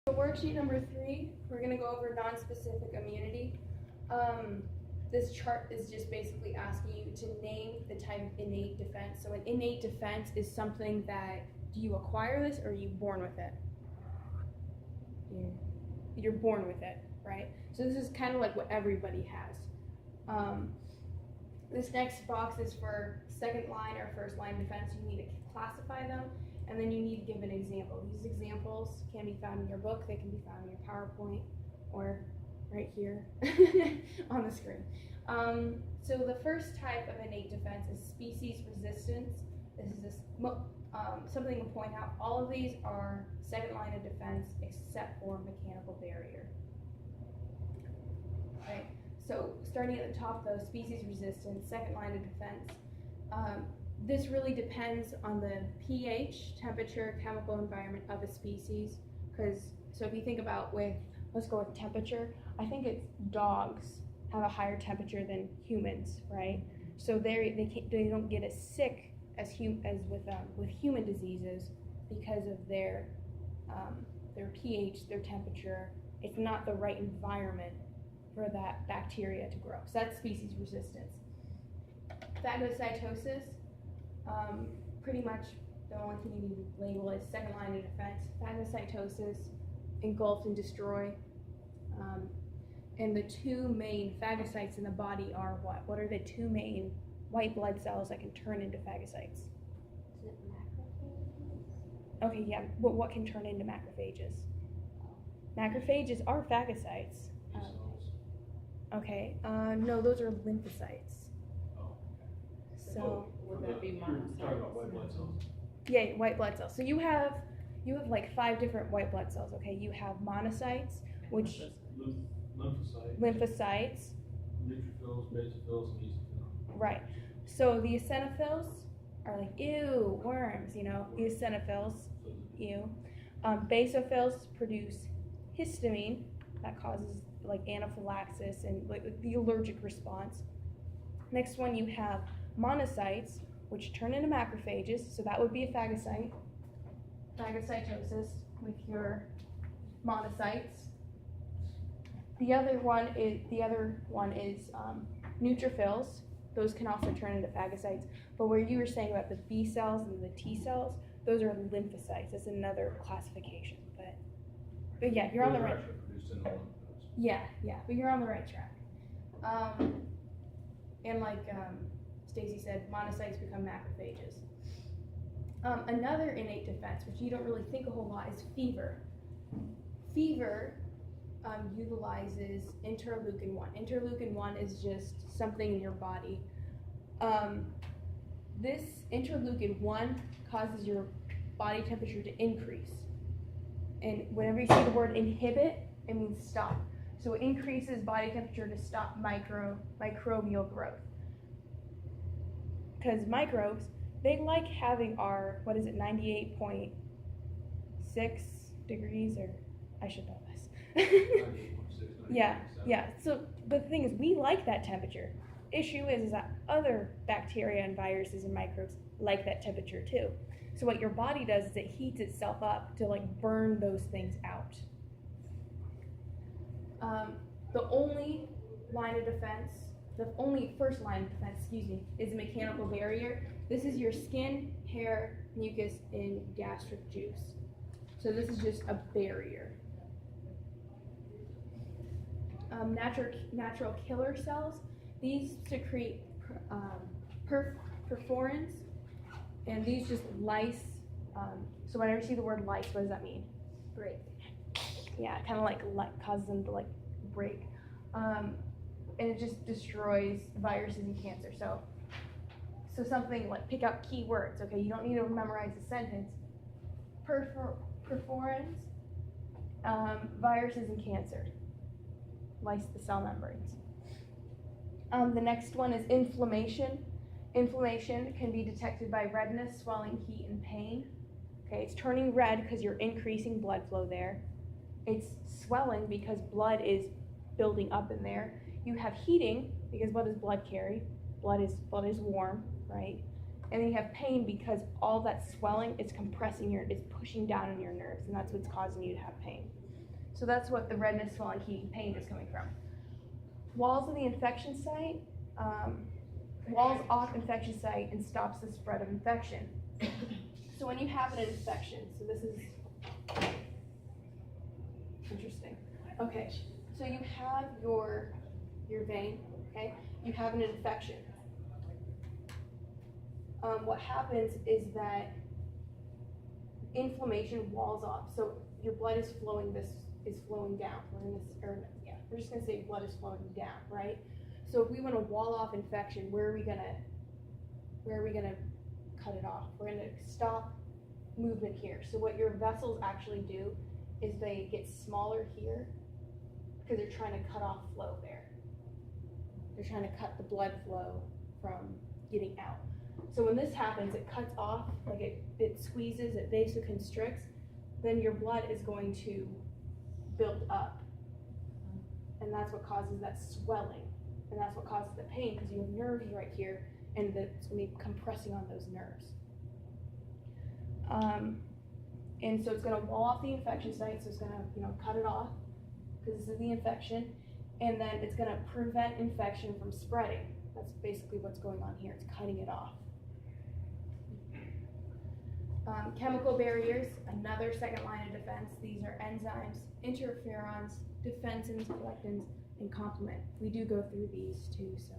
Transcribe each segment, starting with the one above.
So worksheet number 3, we're going to go over non-specific immunity. This chart is just basically asking you to name the type of innate defense. So an innate defense is something that, do you acquire this or are you born with it? You're born with it, right? So this is kind of like what everybody has. This next box is for second line or first line defense. You need to classify them, and then you need to give an example. These examples can be found in your book, they can be found in your PowerPoint, or right here on the screen. So the first type of innate defense is species resistance. This is something to point out. All of these are second line of defense except for mechanical barrier. Right. So starting at the top though, species resistance, second line of defense. This really depends on the pH, temperature, chemical environment of a species. So if you think about let's go with temperature. I think it's dogs have a higher temperature than humans, right? So they don't get as sick as with human diseases because of their pH, their temperature. It's not the right environment for that bacteria to grow. So that's species resistance. Phagocytosis, pretty much the only thing you need to label is second line of defense. Phagocytosis, engulf and destroy. And the two main phagocytes in the body are what? What are the two main white blood cells that can turn into phagocytes? Is it macrophages? Okay, yeah, but what can turn into macrophages? Macrophages are phagocytes. Okay, no, those are lymphocytes. Oh. So Would that be Talking monocytes? about white blood cells. yeah, white blood cells. So you have like 5 different white blood cells. Okay, you have monocytes, which lymphocytes, Neutrophils, basophils, and eosinophils. right. So the eosinophils are like ew worms, eosinophils, ew. Basophils produce histamine that causes like anaphylaxis and like the allergic response. Next one you have monocytes, which turn into macrophages, so that would be a phagocyte. Phagocytosis with your monocytes. The other one is neutrophils. Those can also turn into phagocytes. But where you were saying about the B cells and the T cells, those are lymphocytes. That's another classification. But yeah, you're on the right. Yeah, but you're on the right track. And like Stacy said, monocytes become macrophages. Another innate defense, which you don't really think a whole lot, is fever. Fever utilizes interleukin-1. Interleukin-1 is just something in your body. This interleukin-1 causes your body temperature to increase. And whenever you see the word inhibit, it means stop. So it increases body temperature to stop microbial growth. Because microbes, they like having our, 98.6 degrees, or I should know this. 98.6, Yeah. So, but the thing is, we like that temperature. Issue is that other bacteria and viruses and microbes like that temperature too. So what your body does is it heats itself up to like burn those things out. The only first line of defense, is a mechanical barrier. This is your skin, hair, mucus, and gastric juice. So this is just a barrier. Natural killer cells, these secrete perforins, and these just lyse. So whenever you see the word lyse, what does that mean? Break. Yeah, kind of like causes them to like break. And it just destroys viruses and cancer. So something like, pick out key words, okay? You don't need to memorize the sentence. Perforins, viruses and cancer. Lyse the cell membranes. The next one is inflammation. Inflammation can be detected by redness, swelling, heat, and pain. Okay, it's turning red because you're increasing blood flow there. It's swelling because blood is building up in there. You have heating because what does blood carry? Blood is warm, right? And then you have pain because all that swelling is compressing is pushing down on your nerves, and that's what's causing you to have pain. So that's what the redness, swelling, heat, pain is coming from. Walls of the infection site, walls off infection site and stops the spread of infection. So when you have an infection, so this is interesting. Okay, so you have your vein, okay? You have an infection. What happens is that inflammation walls off. So your blood is flowing down. We're just gonna say blood is flowing down, right? So if we want to wall off infection, where are we gonna cut it off? We're gonna stop movement here. So what your vessels actually do is they get smaller here because they're trying to cut off flow there. They're trying to cut the blood flow from getting out. So when this happens, it cuts off, like it squeezes, it vasoconstricts, then your blood is going to build up. And that's what causes that swelling. And that's what causes the pain, because you have nerves right here, and it's going to be compressing on those nerves. And so it's going to wall off the infection site, so it's going to, cut it off, because this is the infection, and then it's going to prevent infection from spreading. That's basically what's going on here. It's cutting it off. Chemical barriers, another second line of defense. These are enzymes, interferons, defensins, lectins, and complement. We do go through these too, so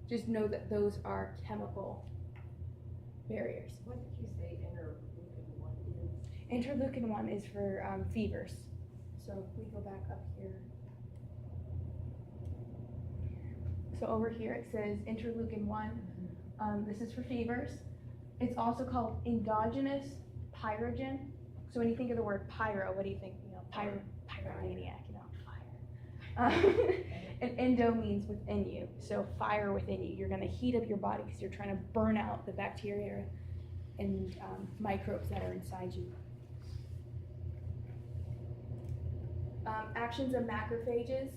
just know that those are chemical barriers. What did you say interleukin 1 is? Interleukin 1 is for fevers. So if we go back up here. So over here it says interleukin 1. This is for fevers. It's also called endogenous pyrogen. So when you think of the word pyro, what do you think? Pyromaniac, fire. And endo means within you. So fire within you. You're going to heat up your body because you're trying to burn out the bacteria and microbes that are inside you. Actions of macrophages,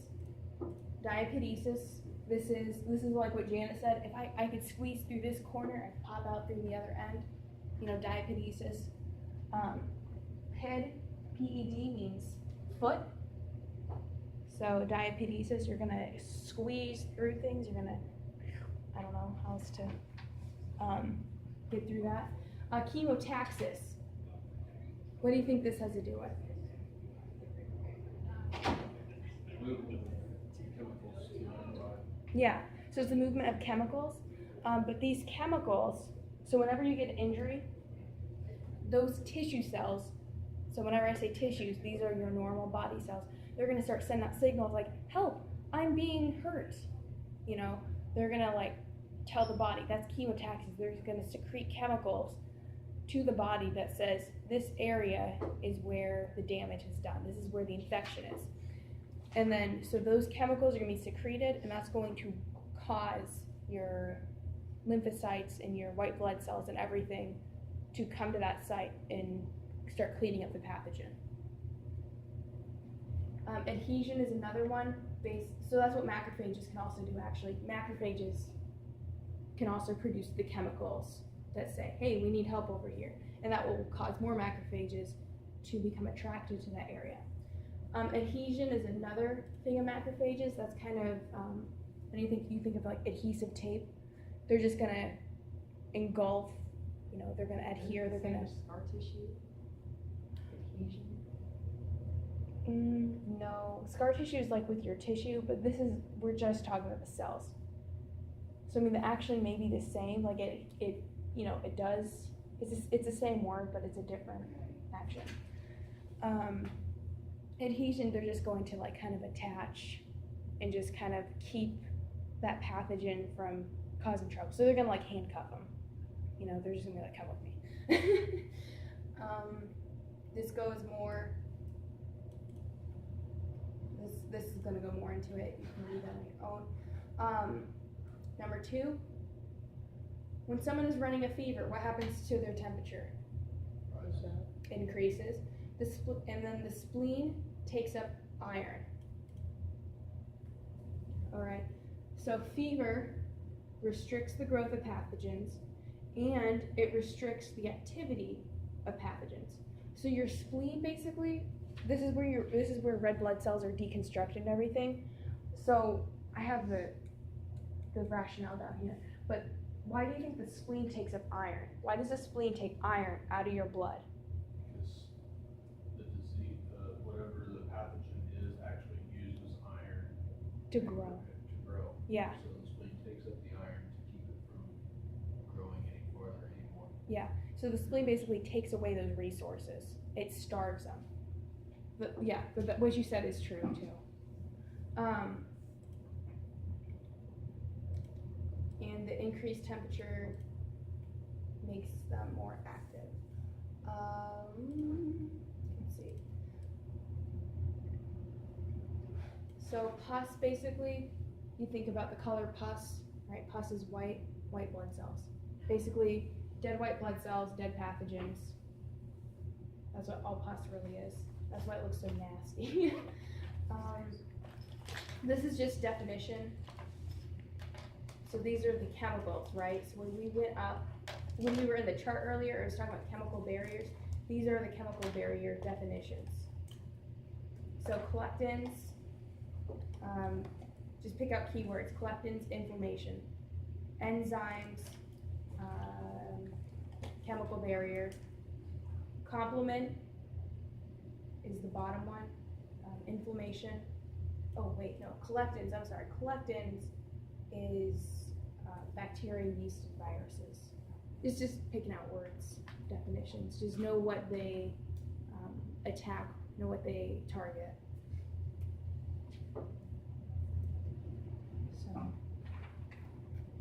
diapedesis. This is like what Jana said. If I could squeeze through this corner, I'd pop out through the other end. Diapedesis. PED, P-E-D means foot. So diapedesis, you're gonna squeeze through things. You're gonna, I don't know how else to get through that. Chemotaxis. What do you think this has to do with? Movement of chemicals to the body. Yeah, so it's the movement of chemicals, but these chemicals, so whenever you get an injury, those tissue cells, so whenever I say tissues, these are your normal body cells, they're gonna start sending out signals like, help, I'm being hurt. They're gonna tell the body, that's chemotaxis. They're gonna secrete chemicals to the body that says, this area is where the damage is done. This is where the infection is. And then, so those chemicals are going to be secreted, and that's going to cause your lymphocytes and your white blood cells and everything to come to that site and start cleaning up the pathogen. Adhesion is another one. So that's what macrophages can also do, actually. Macrophages can also produce the chemicals that say, hey, we need help over here. And that will cause more macrophages to become attracted to that area. Adhesion is another thing of macrophages. That's kind of, when you think of adhesive tape, they're just gonna engulf, they're gonna adhere, they're gonna. Scar tissue? Adhesion? No, scar tissue is like with your tissue, but we're just talking about the cells. So they actually may be the same, it does, it's the same word, but it's a different action. Adhesion, they're just going to kind of attach and just kind of keep that pathogen from causing trouble. So they're gonna handcuff them. They're just gonna be come with me. This goes more, this is gonna go more into it. You can read that on your own. Number 2, when someone is running a fever, what happens to their temperature? Increases. And then the spleen takes up iron. All right, so fever restricts the growth of pathogens, and it restricts the activity of pathogens. So your spleen basically this is where red blood cells are deconstructed and everything. So I have the rationale down here. But why do you think the spleen takes up iron? Why does the spleen take iron out of your blood? Because the disease, whatever the pathogen is, actually uses iron To grow. To grow. Yeah. So the spleen takes up the iron to keep it from growing any farther anymore. Yeah. So the spleen basically takes away those resources. It starves them. But yeah, but what you said is true too. And the increased temperature makes them more active. Let's see. So pus, basically, you think about the color pus, right? Pus is white blood cells. Basically, dead white blood cells, dead pathogens. That's what all pus really is. That's why it looks so nasty. This is just definition. So these are the chemicals, right? So when we went up, when we were in the chart earlier, it was talking about chemical barriers. These are the chemical barrier definitions. So collectins, just pick out keywords. Collectins, inflammation. Enzymes, chemical barrier. Complement is the bottom one. Inflammation. Oh wait, no, collectins, I'm sorry. Collectins is bacteria, yeast, viruses. It's just picking out words, definitions. Just know what they attack, know what they target. So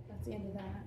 that's the end of that.